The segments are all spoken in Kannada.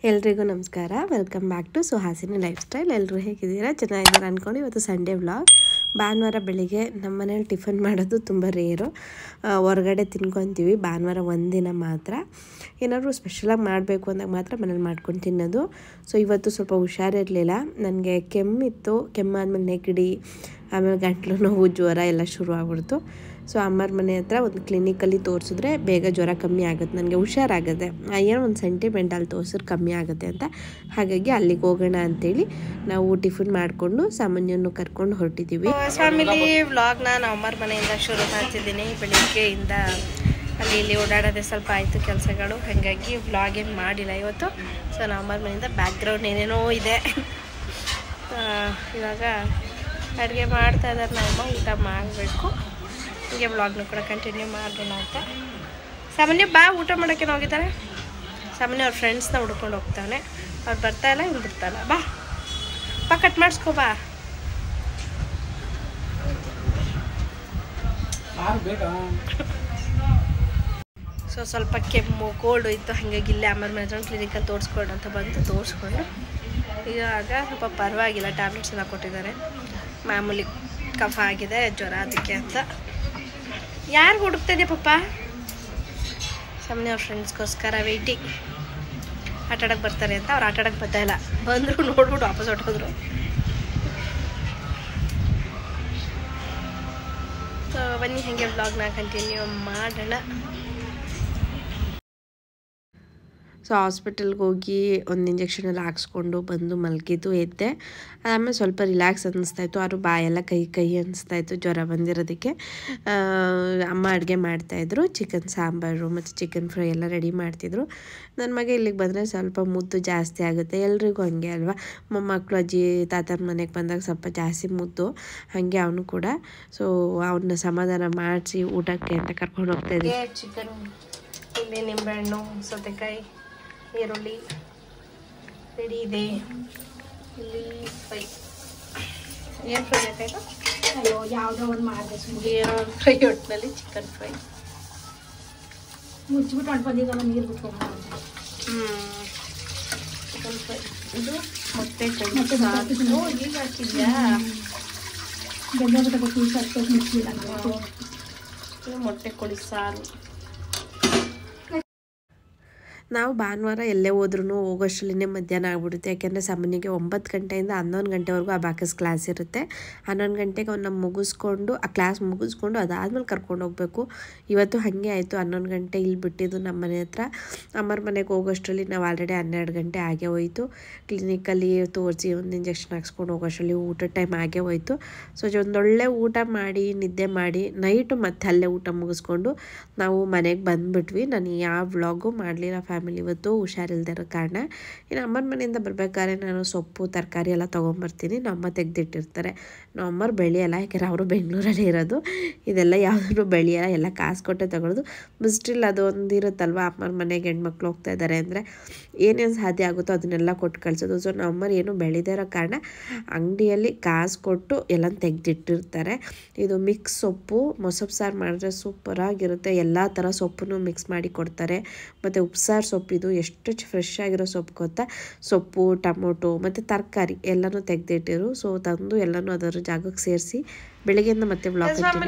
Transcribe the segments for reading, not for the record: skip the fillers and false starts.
ಎಲ್ರಿಗೂ ನಮಸ್ಕಾರ, welcome back to Suhasini lifestyle. ಎಲ್ಲರೂ ಹೇಗಿದ್ದೀರಾ? ಚೆನ್ನಾಗಿದ್ದೀರಾ ಅಂದ್ಕೊಂಡು. ಇವತ್ತು ಸಂಡೇ ವ್ಲಾಗ್. ಭಾನುವಾರ ಬೆಳಿಗ್ಗೆ ನಮ್ಮ ಮನೇಲಿ ಟಿಫನ್ ಮಾಡೋದು ತುಂಬ ರೇರು. ಹೊರಗಡೆ ತಿನ್ಕೊತೀವಿ ಭಾನುವಾರ ಒಂದಿನ ಮಾತ್ರ. ಏನಾದರೂ ಸ್ಪೆಷಲಾಗಿ ಮಾಡಬೇಕು ಅಂದಾಗ ಮಾತ್ರ ಮನೇಲಿ ಮಾಡ್ಕೊಂಡು ತಿನ್ನೋದು. ಸೊ ಇವತ್ತು ಸ್ವಲ್ಪ ಹುಷಾರಿರಲಿಲ್ಲ, ನನಗೆ ಕೆಮ್ಮಿತ್ತು. ಕೆಮ್ಮಾದ್ಮೇಲೆ ನೆಗಡಿ, ಆಮೇಲೆ ಗಂಟ್ಲು ನೋವು, ಜ್ವರ ಎಲ್ಲ ಶುರು ಆಗ್ಬಿಡ್ತು. ಸೊ ಅಮ್ಮರ ಮನೆ ಹತ್ರ ಒಂದು ಕ್ಲಿನಿಕಲ್ಲಿ ತೋರಿಸಿದ್ರೆ ಬೇಗ ಜ್ವರ ಕಮ್ಮಿ ಆಗುತ್ತೆ, ನನಗೆ ಹುಷಾರಾಗುತ್ತೆ. ಏನೋ ಒಂದು ಸೆಂಟಿಮೆಂಟಲ್ಲಿ ತೋರಿಸಿದ್ರೆ ಕಮ್ಮಿ ಆಗುತ್ತೆ ಅಂತ. ಹಾಗಾಗಿ ಅಲ್ಲಿಗೆ ಹೋಗೋಣ ಅಂತೇಳಿ ನಾವು ಟಿಫಿನ್ ಮಾಡಿಕೊಂಡು ಸಾಮಾನ್ಯವನ್ನು ಕರ್ಕೊಂಡು ಹೊರಟಿದ್ದೀವಿ. ಫ್ಯಾಮಿಲಿ ವ್ಲಾಗ್ನ ನಾವು ಅಮ್ಮರ ಮನೆಯಿಂದ ಶುರು ಮಾಡ್ತಿದ್ದೀನಿ. ಬೆಳಿಗ್ಗೆಯಿಂದ ಅಲ್ಲಿ ಇಲ್ಲಿ ಓಡಾಡೋದೇ ಸ್ವಲ್ಪ ಆಯಿತು ಕೆಲಸಗಳು, ಹಾಗಾಗಿ ವ್ಲಾಗ್ ಏನು ಮಾಡಿಲ್ಲ ಇವತ್ತು. ಸೊ ನಾವು ಅಮ್ಮರ ಮನೆಯಿಂದ ಬ್ಯಾಕ್ಗ್ರೌಂಡ್ ಏನೇನೋ ಇದೆ. ಇವಾಗ ಅಡುಗೆ ಮಾಡ್ತಾ ಇದ್ದಾರೆ ನಮ್ಮಮ್ಮ, ಊಟ ಮಾಡಬೇಕು. ಹೀಗೆ ವ್ಲಾಗ್ನ ಕೂಡ ಕಂಟಿನ್ಯೂ ಮಾಡೋಣ ಅಂತ. ಸಾಮಾನ್ಯ ಬಾ ಊಟ ಮಾಡೋಕ್ಕೆ ಹೋಗಿದ್ದಾರೆ. ಸಾಮಾನ್ಯ ಅವ್ರ ಫ್ರೆಂಡ್ಸ್ನ ಹುಡ್ಕೊಂಡು ಹೋಗ್ತಾನೆ. ಅವ್ರು ಬರ್ತಾ ಇಲ್ಲ, ಇವ್ನು ಬಿಡ್ತಾನೆ. ಬಾ ಬಾ ಕಟ್ ಮಾಡಿಸ್ಕೋ ಬಾ. ಸೊ ಸ್ವಲ್ಪ ಕೆಮ್ಮು ಕೋಲ್ಡು ಇತ್ತು, ಹಾಗಾಗಿ ಇಲ್ಲೇ ಅಮ್ಮರ ಮನೆ ಕ್ಲಿನಿಕಲ್ಲಿ ತೋರಿಸ್ಕೊಂಡು ಅಂತ ಬಂದು ತೋರಿಸ್ಕೊಂಡು ಇವಾಗ ಸ್ವಲ್ಪ ಪರವಾಗಿಲ್ಲ. ಟ್ಯಾಬ್ಲೆಟ್ಸ್ ಎಲ್ಲ ಕೊಟ್ಟಿದ್ದಾರೆ. ಮಾಮೂಲಿ ಕಫ ಆಗಿದೆ, ಜ್ವರ ಅದಕ್ಕೆ ಅಂತ. ಯಾರು ಹುಡುಕ್ತಾ ಇದೆಯಾ ಪಪ್ಪ? ಸಾಮಾನ್ಯ ಅವ್ರ ಫ್ರೆಂಡ್ಸ್ಗೋಸ್ಕರ ವೆಯ್ಟಿಂಗ್. ಆಟಾಡಕ್ಕೆ ಬರ್ತಾರೆ ಅಂತ. ಅವ್ರು ಆಟಾಡಕ್ಕೆ ಬರ್ತಾ ಇಲ್ಲ, ಬಂದರು ನೋಡ್ಬಿಟ್ಟು ವಾಪಸ್ ಹೊಟ್ಟೋದ್ರು. ಸೊ ಬನ್ನಿ ಹಾಗೆ ವ್ಲಾಗ್ನ ಕಂಟಿನ್ಯೂ ಮಾಡೋಣ. ಸೊ ಹಾಸ್ಪಿಟಲ್ಗೆ ಹೋಗಿ ಒಂದು ಇಂಜೆಕ್ಷನ್ ಎಲ್ಲ ಹಾಕ್ಸ್ಕೊಂಡು ಬಂದು ಮಲಗಿದ್ದು ಎದ್ದೆ. ಆಮೇಲೆ ಸ್ವಲ್ಪ ರಿಲ್ಯಾಕ್ಸ್ ಅನ್ನಿಸ್ತಾಯಿತ್ತು. ಆದರೂ ಬಾಯೆಲ್ಲ ಕೈ ಅನ್ನಿಸ್ತಾಯಿತ್ತು ಜ್ವರ ಬಂದಿರೋದಕ್ಕೆ. ಅಮ್ಮ ಅಡುಗೆ ಮಾಡ್ತಾಯಿದ್ರು. ಚಿಕನ್ ಸಾಂಬಾರು ಮತ್ತು ಚಿಕನ್ ಫ್ರೈ ಎಲ್ಲ ರೆಡಿ ಮಾಡ್ತಿದ್ರು. ನನ್ನ ಮಗ ಇಲ್ಲಿಗೆ ಬಂದರೆ ಸ್ವಲ್ಪ ಮುದ್ದು ಜಾಸ್ತಿ ಆಗುತ್ತೆ, ಎಲ್ರಿಗೂ ಹಂಗೆ ಅಲ್ವಾ. ಮೊಮ್ಮಕ್ಕಳು ಅಜ್ಜಿ ತಾತನ ಮನೆಗೆ ಬಂದಾಗ ಸ್ವಲ್ಪ ಜಾಸ್ತಿ ಮುದ್ದು, ಹಾಗೆ ಅವನು ಕೂಡ. ಸೊ ಅವನ್ನ ಸಮಾಧಾನ ಮಾಡಿಸಿ ಊಟಕ್ಕೆ ಅಂತ ಕರ್ಕೊಂಡು ಹೋಗ್ತಾಯಿದ್ದೆ. ಚಿಕನ್, ಇಲ್ಲಿ ನಿಂಬೆಹಣ್ಣು, ಸೌತೆಕಾಯಿ, ಈರುಳ್ಳಿ ರೆಡಿ ಇದೆ. ಇಲ್ಲಿ ಫ್ರೈ, ಏನು ಫ್ರೈ ಬೇಕಾಯ್ತು? ಅಯ್ಯೋ ಯಾವುದೋ ಒಂದು ಮಾಡಿದೆ, ಏನೋ ಒಂದು ಫ್ರೈ. ಒಟ್ಟಿನಲ್ಲಿ ಚಿಕನ್ ಫ್ರೈ ಮುಚ್ಚಿಬಿಟ್ಟು ಅಂಟ್ಕೊಂಡಿದ್ದಲ್ಲ, ನೀರು ಬಿಟ್ಕೊಂಡು. Chicken fry. ಇದು ಮೊಟ್ಟೆ ಕೊಡಿ ಈಗ ಹಾಕಿದ್ಯಾ? ಇದು ಮೊಟ್ಟೆ ಕೊಡಿ ಸಾರು. ನಾವು ಭಾನುವಾರ ಎಲ್ಲೇ ಹೋದ್ರೂ ಹೋಗೋಷ್ಟರಲ್ಲೇ ಮಧ್ಯಾಹ್ನ ಆಗ್ಬಿಡುತ್ತೆ. ಯಾಕೆಂದರೆ ಸಾಮಾನ್ಯಕ್ಕೆ 9 ಗಂಟೆಯಿಂದ 11 ಗಂಟೆವರೆಗೂ ಅಬಾಕಸ್ ಕ್ಲಾಸ್ ಇರುತ್ತೆ. 11 ಗಂಟೆಗೆ ಅವನ್ನ ಮುಗಿಸ್ಕೊಂಡು, ಆ ಕ್ಲಾಸ್ ಮುಗಿಸ್ಕೊಂಡು ಅದಾದಮೇಲೆ ಕರ್ಕೊಂಡು ಹೋಗಬೇಕು. ಇವತ್ತು ಹಾಗೆ ಆಯಿತು. 11 ಗಂಟೆ ಇಲ್ಲಿ ಬಿಟ್ಟಿದ್ದು ನಮ್ಮ ಮನೆ ಹತ್ರ. ಅಮ್ಮರ ಮನೆಗೆ ಹೋಗೋಷ್ಟರಲ್ಲಿ ನಾವು ಆಲ್ರೆಡಿ 12 ಗಂಟೆ ಆಗೇ ಹೋಯಿತು. ಕ್ಲಿನಿಕಲ್ಲಿ ತೋರಿಸಿ ಒಂದು ಇಂಜೆಕ್ಷನ್ ಹಾಕ್ಸ್ಕೊಂಡು ಹೋಗೋಷ್ಟರಲ್ಲಿ ಊಟ ಟೈಮ್ ಆಗೇ ಹೋಯಿತು. ಸೊ ಒಂದೊಳ್ಳೆ ಊಟ ಮಾಡಿ ನಿದ್ದೆ ಮಾಡಿ ನೈಟು ಮತ್ತೆ ಅಲ್ಲೇ ಊಟ ಮುಗಿಸ್ಕೊಂಡು ನಾವು ಮನೆಗೆ ಬಂದುಬಿಟ್ವಿ. ನಾನು ಯಾವ ವ್ಲಾಗು ಮಾಡಲಿಲ್ಲ ಫ್ಯಾಮಿಲಿ, ಇವತ್ತು ಹುಷಾರಿಲ್ಲದೆ ಇರೋ ಕಾರಣ. ಇನ್ನು ಅಮ್ಮನ ಮನೆಯಿಂದ ಬರಬೇಕಾದ್ರೆ ನಾನು ಸೊಪ್ಪು ತರಕಾರಿ ಎಲ್ಲ ತೊಗೊಂಬರ್ತೀನಿ. ನಮ್ಮಮ್ಮ ತೆಗೆದಿಟ್ಟಿರ್ತಾರೆ. ನಮ್ಮಮ್ಮರು ಬೆಳೆಯಲ್ಲ, ಯಾಕೆಂದರೆ ಅವರು ಬೆಂಗಳೂರಲ್ಲಿ ಇರೋದು. ಇದೆಲ್ಲ ಯಾವುದೂ ಬೆಳೆಯಲ್ಲ, ಎಲ್ಲ ಕಾಸು ಕೊಟ್ಟೆ ತಗೊಳ್ಳೋದು. ಸ್ಟಿಲ್ ಅದು ಒಂದು ಇರುತ್ತಲ್ವ, ಅಮ್ಮನ ಮನೆಗೆ ಹೆಣ್ಮಕ್ಳು ಹೋಗ್ತಾ ಇದ್ದಾರೆ ಅಂದರೆ ಏನೇನು ಸಾಧ್ಯ ಆಗುತ್ತೋ ಅದನ್ನೆಲ್ಲ ಕೊಟ್ಟು ಕಳಿಸೋದು. ಸೊ ನಮ್ಮಮ್ಮರು ಏನು ಬೆಳೆದೇ ಇರೋ ಕಾರಣ ಅಂಗಡಿಯಲ್ಲಿ ಕಾಸು ಕೊಟ್ಟು ಎಲ್ಲ ತೆಗೆದಿಟ್ಟಿರ್ತಾರೆ. ಇದು ಮಿಕ್ಸ್ ಸೊಪ್ಪು, ಮೊಸಪ್ಪು ಸಾರು ಮಾಡಿದ್ರೆ ಸೂಪರಾಗಿರುತ್ತೆ. ಎಲ್ಲ ಥರ ಸೊಪ್ಪನ್ನು ಮಿಕ್ಸ್ ಮಾಡಿ ಕೊಡ್ತಾರೆ. ಮತ್ತು ಉಪ್ಸಾರು ಸೊಪ್ಪಿದು ಎಷ್ಟು ಫ್ರೆಶ್ ಆಗಿರೋ ಸೊಪ್ಪು ಗೊತ್ತಾ. ಸೊಪ್ಪು, ಟೊಮೊಟೊ ಮತ್ತು ತರಕಾರಿ ಎಲ್ಲನೂ ತೆಗೆದಿಟ್ಟಿರು. ಸೊ ತಂದು ಎಲ್ಲನೂ ಅದರ ಜಾಗಕ್ಕೆ ಸೇರಿಸಿ ಬೆಳಗ್ಗೆಯಿಂದ ಮತ್ತೆ ವ್ಲಾಗ್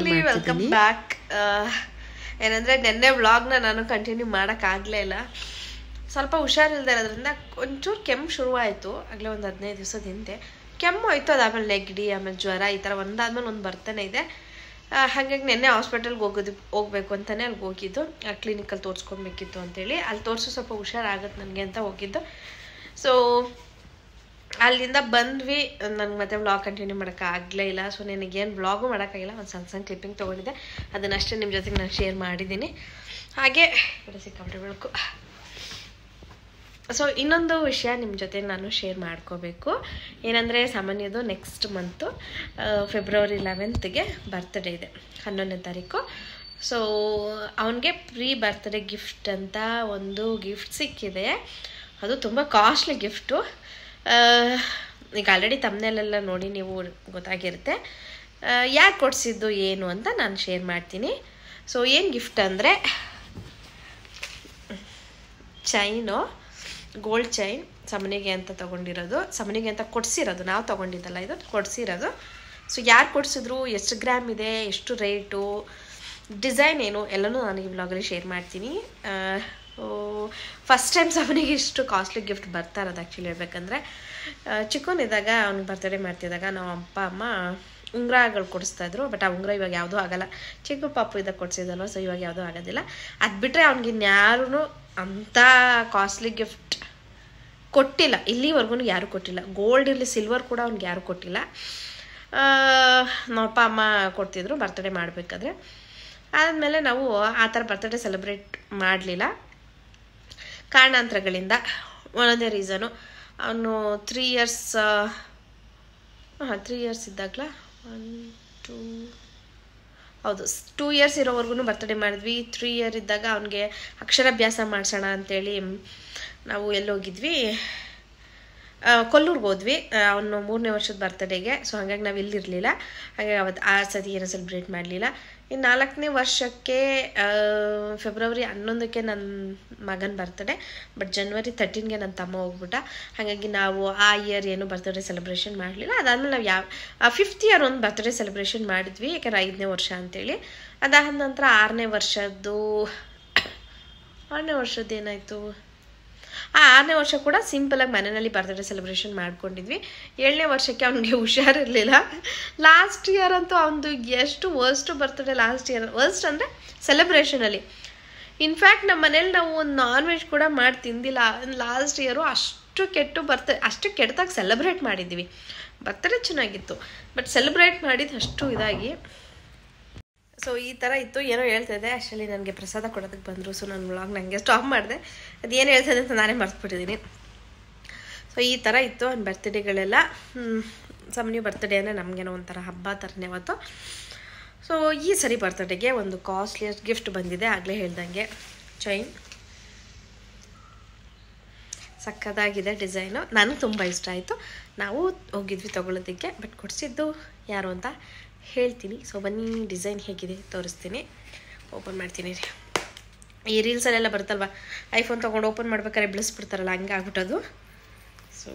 ವೆಲ್ಕಮ್ ಬ್ಯಾಕ್. ಏನಂದರೆ ನೆನ್ನೆ ವ್ಲಾಗ್ನ ನಾನು ಕಂಟಿನ್ಯೂ ಮಾಡೋಕ್ಕಾಗಲೇ ಇಲ್ಲ. ಸ್ವಲ್ಪ ಹುಷಾರಿಲ್ಲದೆ ಇರೋದ್ರಿಂದ ಒಂಚೂರು ಕೆಮ್ಮು ಶುರುವಾಯಿತು. ಆಗಲೇ ಒಂದು 15 ದಿವಸದ ಹಿಂದೆ ಕೆಮ್ಮು ಆಯಿತು. ಅದಾದಮೇಲೆ ನೆಗಡಿ, ಆಮೇಲೆ ಜ್ವರ, ಈ ಥರ ಒಂದಾದ್ಮೇಲೆ ಒಂದು ಬರ್ತಾನೆ ಇದೆ. ಹಾಗಾಗಿ ನೆನ್ನೆ ಹಾಸ್ಪಿಟಲ್ಗೆ ಹೋಗಬೇಕು ಅಂತಲೇ ಅಲ್ಲಿಗೆ ಹೋಗಿದ್ದು. ಕ್ಲಿನಿಕಲ್ಲಿ ತೋರಿಸ್ಕೊಬೇಕಿತ್ತು ಅಂತೇಳಿ. ಅಲ್ಲಿ ತೋರಿಸೋ ಸ್ವಲ್ಪ ಹುಷಾರಾಗುತ್ತೆ ನನಗೆ ಅಂತ ಹೋಗಿದ್ದು. ಸೊ ಅಲ್ಲಿಂದ ಬಂದ್ವಿ. ನನಗೆ ಮತ್ತೆ ವ್ಲಾಗ್ ಕಂಟಿನ್ಯೂ ಮಾಡೋಕ್ಕಾಗಲೇ ಇಲ್ಲ. ಸೊ ನನಗೇನು ವ್ಲಾಗು ಮಾಡೋಕ್ಕಾಗಿಲ್ಲ. ಒಂದು ಸಣ್ಣ ಕ್ಲಿಪ್ಪಿಂಗ್ ತೊಗೊಂಡಿದ್ದೆ, ಅದನ್ನಷ್ಟೇ ನಿಮ್ಮ ಜೊತೆಗೆ ನಾನು ಶೇರ್ ಮಾಡಿದ್ದೀನಿ. ಹಾಗೆ ಸಿಕ್ಕಾಪಟ್ಟೆ ಬೆಳಕು. ಸೊ ಇನ್ನೊಂದು ವಿಷಯ ನಿಮ್ಮ ಜೊತೆ ನಾನು ಶೇರ್ ಮಾಡ್ಕೋಬೇಕು. ಏನಂದರೆ ಸಾಮಾನ್ಯದು ನೆಕ್ಸ್ಟ್ ಮಂತು ಫೆಬ್ರವರಿ 11ಗೆ ಬರ್ತ್ಡೇ ಇದೆ, 11ನೇ ತಾರೀಕು. ಸೊ ಅವನಿಗೆ ಪ್ರೀ ಬರ್ತ್ಡೇ ಗಿಫ್ಟ್ ಅಂತ ಒಂದು ಗಿಫ್ಟ್ ಸಿಕ್ಕಿದೆ. ಅದು ತುಂಬ ಕಾಸ್ಟ್ಲಿ ಗಿಫ್ಟು. ಈಗ ಆಲ್ರೆಡಿ ತಮ್ಮನೇಲೆಲ್ಲ ನೋಡಿ ನೀವು ಗೊತ್ತಾಗಿರುತ್ತೆ. ಯಾರು ಕೊಡಿಸಿದ್ದು ಏನು ಅಂತ ನಾನು ಶೇರ್ ಮಾಡ್ತೀನಿ. ಸೊ ಏನು ಗಿಫ್ಟ್ ಅಂದರೆ ಚೈನು, ಗೋಲ್ಡ್ ಚೈನ್ ಸಮನಿಗೆ ಅಂತ ತೊಗೊಂಡಿರೋದು, ಸಮನಿಗೆ ಅಂತ ಕೊಡಿಸಿರೋದು, ನಾವು ತೊಗೊಂಡಿದ್ದಲ್ಲ, ಇದು ಕೊಡಿಸಿರೋದು. ಸೊ ಯಾರು ಕೊಡಿಸಿದ್ರು, ಎಷ್ಟು ಗ್ರಾಮ್ ಇದೆ, ಎಷ್ಟು ರೇಟು, ಡಿಸೈನ್ ಏನು ಎಲ್ಲನೂ ನಾನು ಈ ವ್ಲಾಗಲ್ಲಿ ಶೇರ್ ಮಾಡ್ತೀನಿ. ಫಸ್ಟ್ ಟೈಮ್ ಸಮನಿಗೆ ಇಷ್ಟು ಕಾಸ್ಟ್ಲಿ ಗಿಫ್ಟ್ ಬರ್ತಾ ಇರೋದು ಆ್ಯಕ್ಚುಲಿ ಹೇಳ್ಬೇಕಂದ್ರೆ. ಚಿಕ್ಕವನಿದ್ದಾಗ ಅವ್ನಿಗೆ ಬರ್ತಡೇ ಮಾಡ್ತಿದ್ದಾಗ ನಾವು ಅಪ್ಪ ಅಮ್ಮ ಉಂಗುರಗಳು ಕೊಡಿಸ್ತಾಯಿದ್ರು. ಬಟ್ ಆ ಉಂಗುರ ಇವಾಗ ಯಾವುದೂ ಆಗೋಲ್ಲ, ಚಿಕ್ಕ ಪಾಪು ಇದ್ದಾಗ ಕೊಡಿಸಿದಲ್ವ, ಸೊ ಇವಾಗ ಯಾವುದೂ ಆಗೋದಿಲ್ಲ. ಅದು ಬಿಟ್ಟರೆ ಅವ್ನಿಗೆ ಇನ್ಯಾರೂ ಅಂಥ ಕಾಸ್ಟ್ಲಿ ಗಿಫ್ಟ್ ಕೊಟ್ಟಿಲ್ಲ, ಇಲ್ಲಿವರೆಗೂ ಯಾರೂ ಕೊಟ್ಟಿಲ್ಲ. ಗೋಲ್ಡ್ ಇರಲಿ ಸಿಲ್ವರ್ ಕೂಡ ಅವ್ನಿಗೆ ಯಾರೂ ಕೊಟ್ಟಿಲ್ಲ. ನಮ್ಮ ಅಪ್ಪ ಅಮ್ಮ ಕೊಡ್ತಿದ್ರು ಬರ್ತಡೇ ಮಾಡಬೇಕಾದ್ರೆ. ಆದಮೇಲೆ ನಾವು ಆ ಥರ ಬರ್ತಡೇ ಸೆಲೆಬ್ರೇಟ್ ಮಾಡಲಿಲ್ಲ ಕಾರಣಾಂತರಗಳಿಂದ. ಒಂದೊಂದೇ ರೀಸನು, ಅವನು 3 ಇಯರ್ಸ್ 3 ಇಯರ್ಸ್ ಇದ್ದಾಗಲ 2 ಇಯರ್ಸ್ ಇರೋವರೆಗೂ ಬರ್ತಡೇ ಮಾಡಿದ್ವಿ. 3 ಇಯರ್ ಇದ್ದಾಗ ಅವನಿಗೆ ಅಕ್ಷರಾಭ್ಯಾಸ ಮಾಡಿಸೋಣ ಅಂಥೇಳಿ ನಾವು ಎಲ್ಲೋಗಿದ್ವಿ, ಕೊಲ್ಲೂರ್ಗೆ ಹೋದ್ವಿ ಅವನು 3ನೇ ವರ್ಷದ ಬರ್ತಡೇಗೆ. ಸೊ ಹಾಗಾಗಿ ನಾವು ಇಲ್ಲಿರಲಿಲ್ಲ, ಹಾಗಾಗಿ ಅವತ್ತು ಆ ಸತಿ ಏನೂ ಸೆಲೆಬ್ರೇಟ್ ಮಾಡಲಿಲ್ಲ. ಇನ್ನು 4ನೇ ವರ್ಷಕ್ಕೆ ಫೆಬ್ರವರಿ 11ಕ್ಕೆ ನನ್ನ ಮಗನ ಬರ್ತಡೇ, ಬಟ್ ಜನವರಿ 13ಗೆ ನನ್ನ ತಮ್ಮ ಹೋಗ್ಬಿಟ್ಟ. ಹಾಗಾಗಿ ನಾವು ಆ ಇಯರ್ ಏನು ಬರ್ತಡೇ ಸೆಲೆಬ್ರೇಷನ್ ಮಾಡಲಿಲ್ಲ. ಅದಾದಮೇಲೆ ನಾವು 5th ಇಯರ್ ಒಂದು ಬರ್ತಡೇ ಸೆಲೆಬ್ರೇಷನ್ ಮಾಡಿದ್ವಿ, ಯಾಕಂದ್ರೆ 5ನೇ ವರ್ಷ ಅಂತೇಳಿ. ಅದಾದ ನಂತರ 6ನೇ ವರ್ಷದ್ದು ಏನಾಯಿತು, 6ನೇ ವರ್ಷ ಕೂಡ ಸಿಂಪಲಾಗಿ ಮನೆಯಲ್ಲಿ ಬರ್ತಡೇ ಸೆಲೆಬ್ರೇಷನ್ ಮಾಡ್ಕೊಂಡಿದ್ವಿ. 7ನೇ ವರ್ಷಕ್ಕೆ ಅವನಿಗೆ ಹುಷಾರಿರಲಿಲ್ಲ. ಲಾಸ್ಟ್ ಇಯರ್ ಅಂತೂ ಅವನದು ಎಷ್ಟು worst birthday, last year worst ಅಂದರೆ ಸೆಲೆಬ್ರೇಷನಲ್ಲಿ. ಇನ್ಫ್ಯಾಕ್ಟ್ ನಮ್ಮ ಮನೇಲಿ ನಾವು ಒಂದು ನಾನ್ ವೆಜ್ ಕೂಡ ಮಾಡಿ ತಿಂದಿಲ್ಲ ಲಾಸ್ಟ್ ಇಯರು. ಅಷ್ಟು ಕೆಟ್ಟದಾಗ ಸೆಲೆಬ್ರೇಟ್ ಮಾಡಿದ್ವಿ. ಬರ್ತಡೇ ಚೆನ್ನಾಗಿತ್ತು, ಬಟ್ ಸೆಲೆಬ್ರೇಟ್ ಮಾಡಿದ್ದು ಅಷ್ಟು ಇದಾಗಿ. ಸೊ ಈ ಥರ ಇತ್ತು. ಏನೋ ಹೇಳ್ತಾಯಿದ್ದೆ, ಆ್ಯಕ್ಚುಲಿ ನನಗೆ ಪ್ರಸಾದ ಕೊಡೋದಕ್ಕೆ ಬಂದರು. ಸೊ ನಾನು ವ್ಲಾಗ್ ನನಗೆ ಸ್ಟಾಪ್ ಮಾಡಿದೆ, ಅದು ಏನು ಹೇಳ್ತಾಯಿದ್ದೆ ಅಂತ ನಾನೇ ಮರ್ತ್ಬಿಟ್ಟಿದ್ದೀನಿ. ಸೊ ಈ ಥರ ಇತ್ತು ಅವ್ನ ಬರ್ತಡೇಗಳೆಲ್ಲ. ಸಮನಿ ಬರ್ತಡೇ ಅಂದರೆ ನಮಗೇನೋ ಒಂಥರ ಹಬ್ಬ ಥರನೇ ಅವತ್ತು. ಸೊ ಈ ಸರಿ ಬರ್ತಡೇಗೆ ಒಂದು ಕಾಸ್ಟ್ಲಿಯಸ್ಟ್ ಗಿಫ್ಟ್ ಬಂದಿದೆ. ಆಗಲೇ ಹೇಳ್ದಂಗೆ ಚೈನ್ ಸಕ್ಕತ್ತಾಗಿದೆ ಡಿಸೈನು, ನನಗೆ ತುಂಬ ಇಷ್ಟ ಆಯಿತು. ನಾವು ಹೋಗಿದ್ವಿ ತೊಗೊಳೋದಕ್ಕೆ, ಬಟ್ ಕೊಡಿಸಿದ್ದು ಯಾರು ಅಂತ ಹೇಳ್ತೀನಿ. ಸೊ ಬನ್ನಿ ಡಿಸೈನ್ ಹೇಗಿದೆ ತೋರಿಸ್ತೀನಿ. ಓಪನ್ ಮಾಡ್ತೀನಿ ರೀ. ಈ ರೀಲ್ಸಲ್ಲೆಲ್ಲ ಬರುತ್ತಲ್ವ, ಐಫೋನ್ ತೊಗೊಂಡು ಓಪನ್ ಮಾಡ್ಬೇಕಾದ್ರೆ ಬಿಳಿಸ್ಬಿಡ್ತಾರಲ್ಲ, ಹಂಗೆ ಆಗ್ಬಿಟ್ಟದು. ಸೊ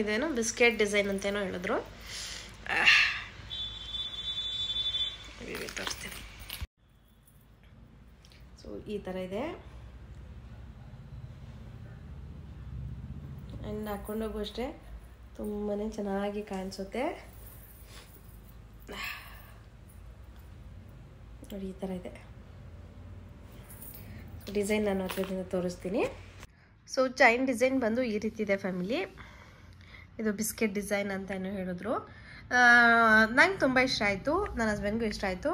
ಇದೇನು ಬಿಸ್ಕೆಟ್ ಡಿಸೈನ್ ಅಂತೇನೋ ಹೇಳಿದ್ರು, ತೋರಿಸ್ತೀನಿ. ಸೊ ಈ ಥರ ಇದೆ. ಆ್ಯಂಡ್ ಹಾಕ್ಕೊಂಡೋಗು ಅಷ್ಟೇ ತುಂಬಾ ಚೆನ್ನಾಗಿ ಕಾಣಿಸುತ್ತೆ ನೋಡಿ. ಈ ಥರ ಇದೆ ಡಿಸೈನ್. ನಾನು ಹತ್ರದಿಂದ ತೋರಿಸ್ತೀನಿ. ಸೊ ಚೈನ್ ಡಿಸೈನ್ ಬಂದು ಈ ರೀತಿ ಇದೆ ಫ್ಯಾಮಿಲಿ. ಇದು ಬಿಸ್ಕೆಟ್ ಡಿಸೈನ್ ಅಂತ ಏನೋ ಹೇಳಿದ್ರು. ನಂಗೆ ತುಂಬ ಇಷ್ಟ ಆಯಿತು, ನನ್ನ ಹಸ್ಬೆಂಡ್ಗೂ ಇಷ್ಟ ಆಯಿತು.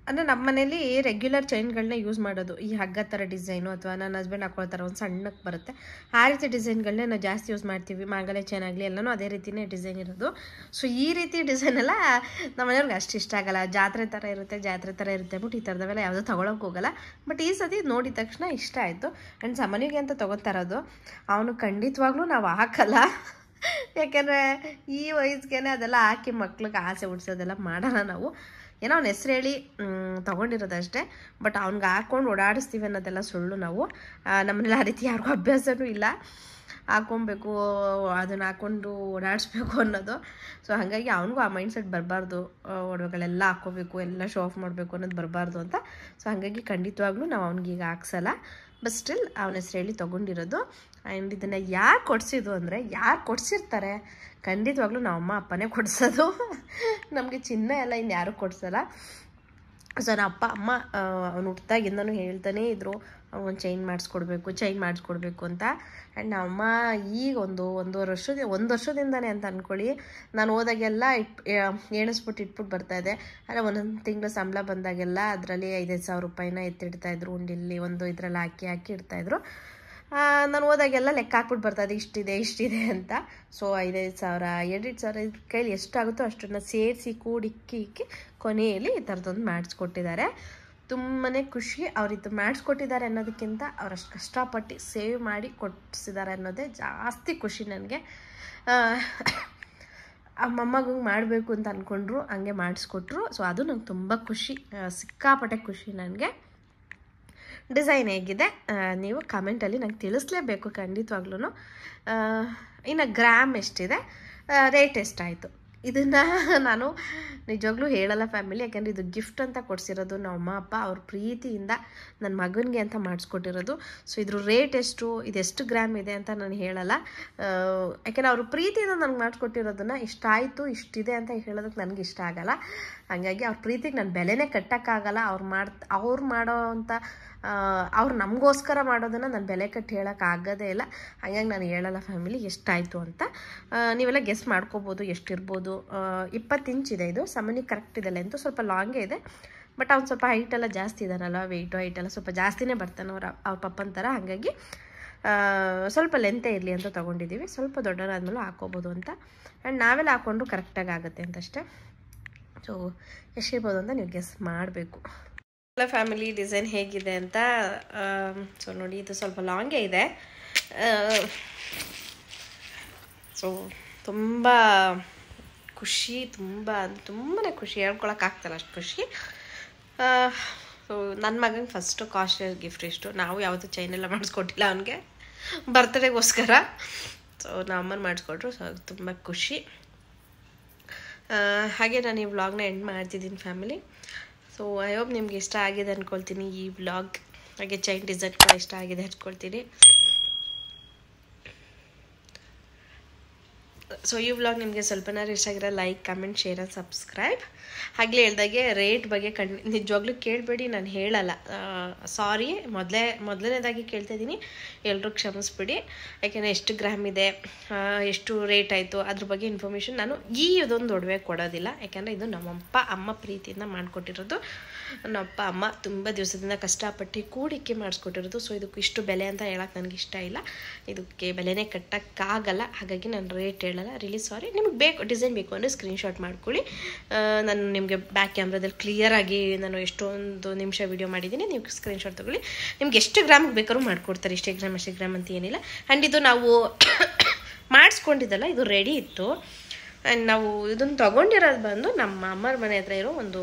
ಅಂದರೆ ನಮ್ಮ ಮನೇಲಿ ರೆಗ್ಯುಲರ್ ಚೈನ್ಗಳನ್ನ ಯೂಸ್ ಮಾಡೋದು, ಈ ಹಗ್ಗ ಥರ ಡಿಸೈನು ಅಥವಾ ನನ್ನ ಹಸ್ಬೆಂಡ್ ಹಾಕೊಳ್ಳೋ ಥರ ಒಂದು ಸಣ್ಣಕ್ಕೆ ಬರುತ್ತೆ ಆ ರೀತಿ ಡಿಸೈನ್ಗಳನ್ನೇ ನಾವು ಜಾಸ್ತಿ ಯೂಸ್ ಮಾಡ್ತೀವಿ. ಮಾಂಗಲ್ಯ ಚೈನ್ ಆಗಲಿ ಎಲ್ಲನೂ ಅದೇ ರೀತಿಯೇ ಡಿಸೈನ್ ಇರೋದು. ಸೊ ಈ ರೀತಿ ಡಿಸೈನೆಲ್ಲ ನಮ್ಮ ಮನೆಯವ್ರಿಗೆ ಅಷ್ಟು ಇಷ್ಟ ಆಗಲ್ಲ. ಜಾತ್ರೆ ಥರ ಇರುತ್ತೆ ಬಟ್ ಈ ಥರದವೆಲ್ಲ ಯಾವುದೂ ತೊಗೊಳಕ್ಕೆ ಹೋಗಲ್ಲ. ಬಟ್ ಈ ಸತಿ ನೋಡಿದ ತಕ್ಷಣ ಇಷ್ಟ ಆಯಿತು. ಆ್ಯಂಡ್ ಸಮನಿಗೆ ಅಂತ ತೊಗೊತಾ ಇರೋದು. ಅವನು ಖಂಡಿತವಾಗ್ಲೂ ನಾವು ಹಾಕಲ್ಲ, ಯಾಕೆಂದರೆ ಈ ವಯಸ್ಸಿಗೆ ಅದೆಲ್ಲ ಹಾಕಿ ಮಕ್ಳಿಗೆ ಆಸೆ ಹುಡ್ಸೋದೆಲ್ಲ ಮಾಡೋಣ ನಾವು. ಏನೋ ಅವ್ನ ಹೆಸ್ರು ಹೇಳಿ ತೊಗೊಂಡಿರೋದಷ್ಟೇ. ಬಟ್ ಅವ್ನಿಗೆ ಹಾಕ್ಕೊಂಡು ಓಡಾಡಿಸ್ತೀವಿ ಅನ್ನೋದೆಲ್ಲ ಸುಳ್ಳು. ನಾವು ನಮ್ಮನೇಲಿ ಆ ರೀತಿ ಯಾರಿಗೂ ಅಭ್ಯಾಸನೂ ಇಲ್ಲ, ಹಾಕ್ಕೊಬೇಕು ಅದನ್ನು ಹಾಕ್ಕೊಂಡು ಓಡಾಡಿಸ್ಬೇಕು ಅನ್ನೋದು. ಸೊ ಹಾಗಾಗಿ ಅವನಿಗೂ ಆ ಮೈಂಡ್ಸೆಟ್ ಬರಬಾರ್ದು, ಒಡವೆಗಳೆಲ್ಲ ಹಾಕ್ಕೋಬೇಕು, ಎಲ್ಲ ಶೋ ಆಫ್ ಮಾಡಬೇಕು ಅನ್ನೋದು ಬರಬಾರ್ದು ಅಂತ. ಸೊ ಹಾಗಾಗಿ ಖಂಡಿತವಾಗ್ಲೂ ನಾವು ಅವ್ನಿಗೀಗ ಹಾಕ್ಸಲ್ಲ. ಬಟ್ ಸ್ಟಿಲ್ ಅವನ ಹೆಸ್ರು ಹೇಳಿ ತೊಗೊಂಡಿರೋದು. ಆ್ಯಂಡ್ ಇದನ್ನು ಯಾರು ಕೊಡಿಸಿದ್ದು ಅಂದರೆ, ಯಾರು ಕೊಡಿಸಿರ್ತಾರೆ ಖಂಡಿತವಾಗ್ಲೂ ನಾವು ಅಮ್ಮ ಅಪ್ಪನೇ ಕೊಡಿಸೋದು. ನಮಗೆ ಚಿನ್ನ ಎಲ್ಲ ಇನ್ನು ಯಾರೂ ಕೊಡಿಸಲ್ಲ. ಸೊ ನಮ್ಮ ಅಪ್ಪ ಅಮ್ಮ ಅವ್ನು ಹುಟ್ಟಿದಾಗಿಂದನೂ ಹೇಳ್ತಾನೇ ಇದ್ದರು ಅವ್ನು ಚೈನ್ ಮಾಡಿಸ್ಕೊಡ್ಬೇಕು ಅಂತ. ಆ್ಯಂಡ್ ನಮ್ಮಮ್ಮ ಈಗ ಒಂದು ವರ್ಷದಿಂದನೇ ಅಂತ ಅಂದ್ಕೊಳ್ಳಿ, ನಾನು ಹೋದಾಗೆಲ್ಲ ಎಣಿಸ್ಬಿಟ್ಟು ಇಟ್ಬಿಟ್ಟು ಬರ್ತಾಯಿದ್ದೆ. ಆದರೆ ಒಂದೊಂದು ತಿಂಗಳು ಸಂಬಳ ಬಂದಾಗೆಲ್ಲ ಅದರಲ್ಲಿ 5,000 ರೂಪಾಯಿನ ಎತ್ತಿಡ್ತಾಯಿದ್ರು, ಉಂಡಿಲ್ಲಿ ಒಂದು ಇದರಲ್ಲಿ ಹಾಕಿ ಇಡ್ತಾಯಿದ್ರು. ನಾನು ಹೋದಾಗೆಲ್ಲ ಲೆಕ್ಕ ಹಾಕ್ಬಿಟ್ಟು ಬರ್ತಾಯಿದ್ದೆ, ಇಷ್ಟಿದೆ ಅಂತ. ಸೊ 5,000 2,000 ಕೈಲಿ ಎಷ್ಟಾಗುತ್ತೋ ಅಷ್ಟನ್ನು ಸೇರಿಸಿ ಕೂಡಿಕ್ಕಿ ಕೊನೆಯಲ್ಲಿ ಈ ಥರದೊಂದು ಮಾಡಿಸ್ಕೊಟ್ಟಿದ್ದಾರೆ. ತುಂಬಾ ಖುಷಿ. ಅವ್ರಿದ್ದು ಮಾಡಿಸ್ಕೊಟ್ಟಿದ್ದಾರೆ ಅನ್ನೋದಕ್ಕಿಂತ ಅವರಷ್ಟು ಕಷ್ಟಪಟ್ಟು ಸೇವ್ ಮಾಡಿ ಕೊಡಿಸಿದ್ದಾರೆ ಅನ್ನೋದೇ ಜಾಸ್ತಿ ಖುಷಿ ನನಗೆ. ಆ ಮೊಮ್ಮಗಂಗೆ ಮಾಡಬೇಕು ಅಂತ ಅಂದ್ಕೊಂಡ್ರು, ಹಂಗೆ ಮಾಡಿಸ್ಕೊಟ್ರು. ಸೊ ಅದು ನಂಗೆ ತುಂಬ ಖುಷಿ, ಸಿಕ್ಕಾಪಟ್ಟೆ ಖುಷಿ ನನಗೆ. ಡಿಸೈನ್ ಹೇಗಿದೆ ನೀವು ಕಮೆಂಟಲ್ಲಿ ನಂಗೆ ತಿಳಿಸ್ಲೇಬೇಕು ಖಂಡಿತವಾಗ್ಲೂ. ಇನ್ನು ಗ್ರಾಮ್ ಎಷ್ಟಿದೆ, ರೇಟ್ ಎಷ್ಟಾಯಿತು ಇದನ್ನು ನಾನು ನಿಜವಾಗ್ಲೂ ಹೇಳಲ್ಲ ಫ್ಯಾಮಿಲಿ, ಯಾಕೆಂದರೆ ಇದು ಗಿಫ್ಟ್ ಅಂತ ಕೊಡಿಸಿರೋದು ನಮ್ಮ ಅಮ್ಮ ಅಪ್ಪ ಅವ್ರ ಪ್ರೀತಿಯಿಂದ ನನ್ನ ಮಗನಿಗೆ ಅಂತ ಮಾಡಿಸ್ಕೊಟ್ಟಿರೋದು. ಸೊ ಇದ್ರ ರೇಟ್ ಎಷ್ಟು, ಇದೆಷ್ಟು ಗ್ರಾಮ್ ಇದೆ ಅಂತ ನಾನು ಹೇಳಲ್ಲ, ಯಾಕೆಂದರೆ ಅವ್ರ ಪ್ರೀತಿಯಿಂದ ನನಗೆ ಮಾಡಿಸ್ಕೊಟ್ಟಿರೋದನ್ನು ಇಷ್ಟ ಆಯಿತು ಇಷ್ಟಿದೆ ಅಂತ ಹೇಳೋದಕ್ಕೆ ನನಗೆ ಇಷ್ಟ ಆಗಲ್ಲ. ಹಾಗಾಗಿ ಅವ್ರ ಪ್ರೀತಿಗೆ ನಾನು ಬೆಲೆನೇ ಕಟ್ಟೋಕ್ಕಾಗಲ್ಲ. ಅವ್ರು ಮಾಡೋ ಅಂಥ ಅವ್ರು ನಮಗೋಸ್ಕರ ಮಾಡೋದನ್ನು ನಾನು ಬೆಲೆ ಕಟ್ಟಿ ಹೇಳೋಕ್ಕಾಗೋದೇ ಇಲ್ಲ. ಹಾಗಾಗಿ ನಾನು ಹೇಳಲ್ಲ ಫ್ಯಾಮಿಲಿ ಎಷ್ಟಾಯಿತು ಅಂತ. ನೀವೆಲ್ಲ ಗೆಸ್ ಮಾಡ್ಕೋಬೋದು ಎಷ್ಟಿರ್ಬೋದು. 20 ಇಂಚಿದೆ ಇದು, ಸಮನಿ ಕರೆಕ್ಟ್ ಇದೆ. ಲೆಂತು ಸ್ವಲ್ಪ ಲಾಂಗೇ ಇದೆ, ಬಟ್ ಅವ್ನು ಸ್ವಲ್ಪ ಹೈಟೆಲ್ಲ ಜಾಸ್ತಿ ಇದ್ದಾನಲ್ವ, ಹೈಟೆಲ್ಲ ಸ್ವಲ್ಪ ಜಾಸ್ತಿನೇ ಬರ್ತಾನೆ ಅವ್ರ ಪಪ್ಪನ ಥರ. ಹಾಗಾಗಿ ಸ್ವಲ್ಪ ಲೆಂತೇ ಇರಲಿ ಅಂತ ತೊಗೊಂಡಿದ್ದೀವಿ. ಸ್ವಲ್ಪ ದೊಡ್ಡವರಾದ್ಮೇಲೆ ಹಾಕೋಬೋದು ಅಂತ. ಆ್ಯಂಡ್ ನಾವೆಲ್ಲ ಹಾಕ್ಕೊಂಡ್ರು ಕರೆಕ್ಟಾಗಿ ಆಗುತ್ತೆ ಅಂತಷ್ಟೇ. ಸೊ ಎಷ್ಟಿರ್ಬೋದು ಅಂತ ನೀವು ಗೆಸ್ ಮಾಡಬೇಕು. ಫ್ಯಾಮಿಲಿ ಡಿಸೈನ್ ಹೇಗಿದೆ ಅಂತ. ಸೊ ನೋಡಿ, ಇದು ಸ್ವಲ್ಪ ಲಾಂಗೇ ಇದೆ. ಸೊ ತುಂಬ ಖುಷಿ, ತುಂಬಾ ಖುಷಿ, ಹೇಳ್ಕೊಳಕ್ಕಾಗ್ತಲ್ಲ ಅಷ್ಟು ಖುಷಿ. ಸೊ ನನ್ನ ಮಗಂಗೆ ಫಸ್ಟು ಕಾಸ್ಟ್ಲಿ ಗಿಫ್ಟ್ ಇಷ್ಟು. ನಾವು ಯಾವುದು ಚೈನೆಲ್ಲ ಮಾಡಿಸ್ಕೊಟ್ಟಿಲ್ಲ ಅವನಿಗೆ, ಬರ್ತ್ಡೇಗೋಸ್ಕರ. ಸೊ ನಮ್ಮನ್ನು ಮಾಡಿಸ್ಕೊಟ್ರು. ಸೊ ಅದು ತುಂಬ ಖುಷಿ. ಹಾಗೆ ನಾನು ಈ ವ್ಲಾಗ್ನ ಎಂಡ್ ಮಾಡ್ತಿದ್ದೀನಿ ಫ್ಯಾಮಿಲಿ. ಸೊ ಐ ಹೋಪ್ ನಿಮ್ಗೆ ಇಷ್ಟ ಆಗಿದೆ ಅಂದ್ಕೊಳ್ತೀನಿ ಈ ವ್ಲಾಗ್. ಹಾಗೆ ಚೈನ್ ಡಿಸೈನ್ ಕೂಡ ಇಷ್ಟ ಆಗಿದೆ ಅಂದ್ಕೊಳ್ತೀನಿ. ಸೊ ಈ ವ್ಲಾಗ್ ನಿಮಗೆ ಸ್ವಲ್ಪನಾರು ಇಷ್ಟ ಆಗಿರೋ like, comment, share and subscribe. ಹಾಗಲೇ ಹೇಳ್ದಾಗೆ ರೇಟ್ ಬಗ್ಗೆ ನಿಜವಾಗ್ಲೂ ಕೇಳಬೇಡಿ, ನಾನು ಹೇಳಲ್ಲ. ಸಾರಿ, ಮೊದಲನೇದಾಗಿ ಕೇಳ್ತಾ ಇದ್ದೀನಿ, ಎಲ್ಲರೂ ಕ್ಷಮಿಸ್ಬಿಡಿ. ಯಾಕೆಂದರೆ ಎಷ್ಟು ಗ್ರಾಮ್ ಇದೆ, ಎಷ್ಟು ರೇಟ್ ಆಯಿತು ಅದ್ರ ಬಗ್ಗೆ ಇನ್ಫಾರ್ಮೇಷನ್ ನಾನು ಇದೊಂದು ಒಡವೆ ಕೊಡೋದಿಲ್ಲ. ಯಾಕೆಂದರೆ ಇದು ನಮ್ಮಪ್ಪ ಅಮ್ಮ ಪ್ರೀತಿಯಿಂದ ಮಾಡಿಕೊಟ್ಟಿರೋದು. ನಮ್ಮಪ್ಪ ಅಮ್ಮ ತುಂಬ ದಿವಸದಿಂದ ಕಷ್ಟಪಟ್ಟು ಕೂಡಿಕೆ ಮಾಡಿಸ್ಕೊಟ್ಟಿರೋದು. ಸೊ ಇದಕ್ಕೆ ಇಷ್ಟು ಬೆಲೆ ಅಂತ ಹೇಳೋಕ್ಕೆ ನನಗೆ ಇಷ್ಟ ಇಲ್ಲ, ಇದಕ್ಕೆ ಬೆಲೆನೇ ಕಟ್ಟೋಕ್ಕಾಗಲ್ಲ. ಹಾಗಾಗಿ ನಾನು ರೇಟ್ ಹೇಳಲ್ಲ. ರಿಲಿ ಸಾರಿ. ನಿಮಗೆ ಬೇಕು ಡಿಸೈನ್ ಬೇಕು ಅಂದರೆ ಸ್ಕ್ರೀನ್ಶಾಟ್ ಮಾಡ್ಕೊಳ್ಳಿ. ನಾನು ನಿಮಗೆ ಬ್ಯಾಕ್ ಕ್ಯಾಮ್ರಾದಲ್ಲಿ ಕ್ಲಿಯರಾಗಿ ನಾನು ಎಷ್ಟೊಂದು ನಿಮಿಷ ವೀಡಿಯೋ ಮಾಡಿದ್ದೀನಿ, ನೀವು ಸ್ಕ್ರೀನ್ಶಾಟ್ ತೊಗೊಳ್ಳಿ. ನಿಮ್ಗೆ ಎಷ್ಟು ಗ್ರಾಮಿಗೆ ಬೇಕಾದ್ರೂ ಮಾಡಿಕೊಡ್ತಾರೆ, ಇಷ್ಟೇ ಗ್ರಾಮ್ ಅಂತ ಏನಿಲ್ಲ. ಆ್ಯಂಡ್ ಇದು ನಾವು ಮಾಡಿಸ್ಕೊಂಡಿದ್ದಲ್ಲ, ಇದು ರೆಡಿ ಇತ್ತು. ಆ್ಯಂಡ್ ನಾವು ಇದನ್ನು ತೊಗೊಂಡಿರೋದು ಬಂದು ನಮ್ಮ ಅಮ್ಮರ ಮನೆ ಹತ್ರ ಇರೋ ಒಂದು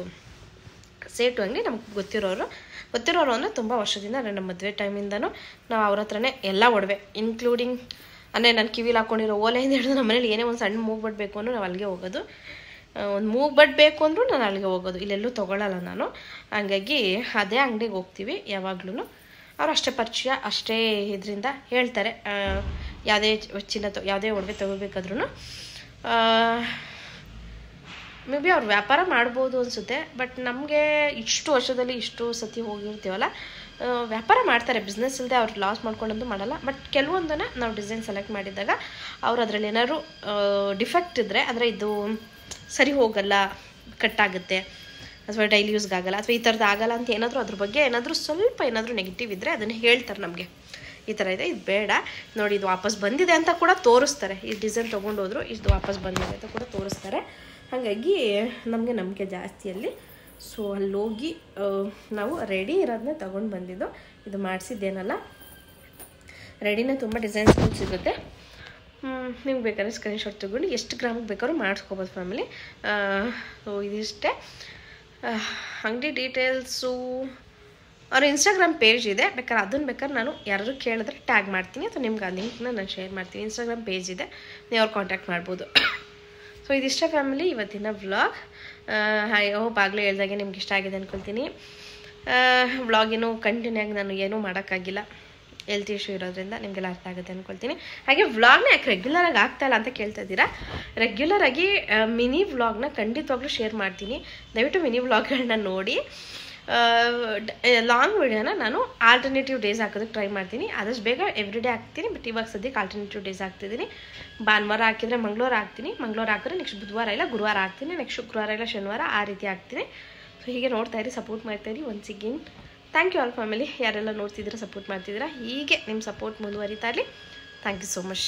ಸೇಟು ಅಂಗಡಿ. ನಮ್ಗೆ ಗೊತ್ತಿರೋರು ಅಂದರೆ ತುಂಬ ವರ್ಷದಿಂದ, ನನ್ನ ಮದುವೆ ಟೈಮಿಂದನೂ ನಾವು ಅವ್ರ ಹತ್ರನೇ ಎಲ್ಲ ಒಡವೆ ಇನ್ಕ್ಲೂಡಿಂಗ್ ಅಂದರೆ ನಾನು ಕಿವಿಲಿ ಹಾಕ್ಕೊಂಡಿರೋ ಓಲೆಯಿಂದ ಹಿಡಿದು ನಮ್ಮ ಮನೇಲಿ ಏನೇ ಒಂದು ಸಣ್ಣ ಮೂಗ್ ಬಟ್ ಬೇಕು ಅಂದರೂ ನಾವು ಅಲ್ಲಿಗೆ ಹೋಗೋದು. ಒಂದು ಮೂಗ್ ಬಟ್ ಬೇಕು ಅಂದರೂ ನಾನು ಅಲ್ಲಿಗೆ ಹೋಗೋದು, ಇಲ್ಲೆಲ್ಲೂ ತೊಗೊಳ್ಳಲ್ಲ ನಾನು. ಹಾಗಾಗಿ ಅದೇ ಅಂಗಡಿಗೆ ಹೋಗ್ತೀವಿ ಯಾವಾಗ್ಲೂ. ಅವ್ರು ಅಷ್ಟೇ ಪರಿಚಯ, ಅಷ್ಟೇ ಇದರಿಂದ ಹೇಳ್ತಾರೆ ಯಾವುದೇ ಒಡವೆ ತೊಗೋಬೇಕಾದ್ರೂ. ಮೇ ಬಿ ಅವ್ರು ವ್ಯಾಪಾರ ಮಾಡ್ಬೋದು ಅನಿಸುತ್ತೆ, ಬಟ್ ನಮಗೆ ಇಷ್ಟು ವರ್ಷದಲ್ಲಿ ಇಷ್ಟು ಸತಿ ಹೋಗಿರ್ತೀವಲ್ಲ, ವ್ಯಾಪಾರ ಮಾಡ್ತಾರೆ. ಬಿಸ್ನೆಸ್ ಇಲ್ಲದೆ ಅವ್ರು ಲಾಸ್ ಮಾಡ್ಕೊಂಡಂತೂ ಮಾಡಲ್ಲ. ಬಟ್ ಕೆಲವೊಂದನ್ನು ನಾವು ಡಿಸೈನ್ ಸೆಲೆಕ್ಟ್ ಮಾಡಿದಾಗ ಅವ್ರು ಅದರಲ್ಲಿ ಏನಾದ್ರು ಡಿಫೆಕ್ಟ್ ಇದ್ದರೆ, ಅಂದರೆ ಇದು ಸರಿ ಹೋಗಲ್ಲ, ಕಟ್ಟಾಗುತ್ತೆ, ಅಥವಾ ಡೈಲಿ ಯೂಸ್ಗಾಗಲ್ಲ, ಅಥವಾ ಈ ಥರದ್ದು ಆಗಲ್ಲ ಅಂತ ಏನಾದರೂ ಅದ್ರ ಬಗ್ಗೆ ಸ್ವಲ್ಪ ನೆಗೆಟಿವ್ ಇದ್ದರೆ ಅದನ್ನು ಹೇಳ್ತಾರೆ ನಮಗೆ. ಈ ಥರ ಇದೆ, ಇದು ಬೇಡ ನೋಡಿ, ಇದು ವಾಪಸ್ ಬಂದಿದೆ ಅಂತ ಕೂಡ ತೋರಿಸ್ತಾರೆ. ಈ ಡಿಸೈನ್ ತೊಗೊಂಡೋದ್ರು ಇದು ವಾಪಸ್ ಬಂದಿದೆ ಅಂತ ಕೂಡ ತೋರಿಸ್ತಾರೆ. ಹಾಗಾಗಿ ನಮಗೆ ನಂಬಿಕೆ ಜಾಸ್ತಿಯಲ್ಲಿ. ಸೊ ಅಲ್ಲೋಗಿ ನಾವು ರೆಡಿ ಇರೋದನ್ನೇ ತೊಗೊಂಡು ಬಂದಿದ್ದು. ಇದು ಮಾಡಿಸಿದ್ದೇನಲ್ಲ, ರೆಡಿನೇ ತುಂಬ ಡಿಸೈನ್ಸ್ಗಳು ಸಿಗುತ್ತೆ. ನಿಮ್ಗೆ ಬೇಕಾದ್ರೆ ಸ್ಕ್ರೀನ್ಶಾಟ್ ತೊಗೊಂಡು ಎಷ್ಟು ಗ್ರಾಮಿಗೆ ಬೇಕಾದ್ರೂ ಮಾಡಿಸ್ಕೋಬೋದು ಫ್ಯಾಮಿಲಿ. ಸೊ ಇದಿಷ್ಟೇ. ಅಂಗಡಿ ಡೀಟೇಲ್ಸು ಅವ್ರ ಇನ್ಸ್ಟಾಗ್ರಾಮ್ ಪೇಜ್ ಇದೆ, ಬೇಕಾದ್ರೆ ನಾನು ಯಾರಾದ್ರು ಕೇಳಿದ್ರೆ ಟ್ಯಾಗ್ ಮಾಡ್ತೀನಿ, ಅಥವಾ ನಿಮ್ಗೆ ಆ ಲಿಂಕ್ನ ನಾನು ಶೇರ್ ಮಾಡ್ತೀನಿ. ಇನ್ಸ್ಟಾಗ್ರಾಮ್ ಪೇಜ್ ಇದೆ, ನೀವು ಅವ್ರು ಕಾಂಟ್ಯಾಕ್ಟ್ ಮಾಡ್ಬೋದು. ಸೊ ಇದಿಷ್ಟ ಫ್ಯಾಮಿಲಿ ಇವತ್ತಿನ ವ್ಲಾಗ್. ಐ ಹೋಪ್ ಆಗಲೇ ಹೇಳ್ದಾಗೆ ನಿಮ್ಗೆ ಇಷ್ಟ ಆಗಿದೆ ಅಂದ್ಕೊಳ್ತೀನಿ. ವ್ಲಾಗೇನು ಕಂಟಿನ್ಯೂ ಆಗಿ ನಾನು ಏನೂ ಮಾಡೋಕ್ಕಾಗಿಲ್ಲ, ಹೆಲ್ತ್ ಇಶ್ಯೂ ಇರೋದ್ರಿಂದ ನಿಮಗೆಲ್ಲ ಅರ್ಥ ಆಗುತ್ತೆ ಅಂದ್ಕೊಳ್ತೀನಿ. ಹಾಗೆ ವ್ಲಾಗ್ನ ಯಾಕೆ ರೆಗ್ಯುಲರಾಗಿ ಆಗ್ತಾಯಿಲ್ಲ ಅಂತ ಕೇಳ್ತಾ ಇದ್ದೀರಾ. ರೆಗ್ಯುಲರಾಗಿ ಮಿನಿ ವ್ಲಾಗ್ನ ಖಂಡಿತವಾಗ್ಲೂ ಶೇರ್ ಮಾಡ್ತೀನಿ. ದಯವಿಟ್ಟು ಮಿನಿ ವ್ಲಾಗ್ಗಳನ್ನ ನೋಡಿ. ಲಾಂಗ್ ವಿಡಿಯೋನ ನಾನು ಆಲ್ಟರ್ನೇಟಿವ್ ಡೇಸ್ ಹಾಕೋದಕ್ಕೆ ಟ್ರೈ ಮಾಡ್ತೀನಿ. ಆದಷ್ಟು ಬೇಗ ಎವ್ರಿಡೇ ಹಾಕ್ತೀನಿ, ಬಟ್ ಇವಾಗ ಸದ್ಯಕ್ಕೆ ಆಲ್ಟರ್ನೇಟಿವ್ ಡೇಸ್ ಹಾಕ್ತಿದ್ದೀನಿ. ಭಾನುವಾರ ಹಾಕಿದರೆ ಮಂಗಳವಾರ ಹಾಕ್ತೀನಿ, ಮಂಗಳವಾರ ಹಾಕಿದ್ರೆ ನೆಕ್ಸ್ಟ್ ಬುಧವಾರ ಇಲ್ಲ ಗುರುವಾರ ಹಾಕ್ತೀನಿ, ನೆಕ್ಸ್ಟ್ ಶುಕ್ರವಾರ ಇಲ್ಲ ಶನಿವಾರ, ಆ ರೀತಿ ಹಾಕ್ತೀನಿ. ಸೊ ಹೀಗೆ ನೋಡ್ತಾ ಇರಿ, ಸಪೋರ್ಟ್ ಮಾಡ್ತಾಯಿರಿ. Once again thank you all family, ಯಾರೆಲ್ಲ ನೋಡ್ತಿದ್ದೀರಾ, ಸಪೋರ್ಟ್ ಮಾಡ್ತಿದ್ದೀರಾ. ಹೀಗೆ ನಿಮ್ಮ ಸಪೋರ್ಟ್ ಮುಂದುವರಿತಾ ಇರಲಿ. Thank you so much.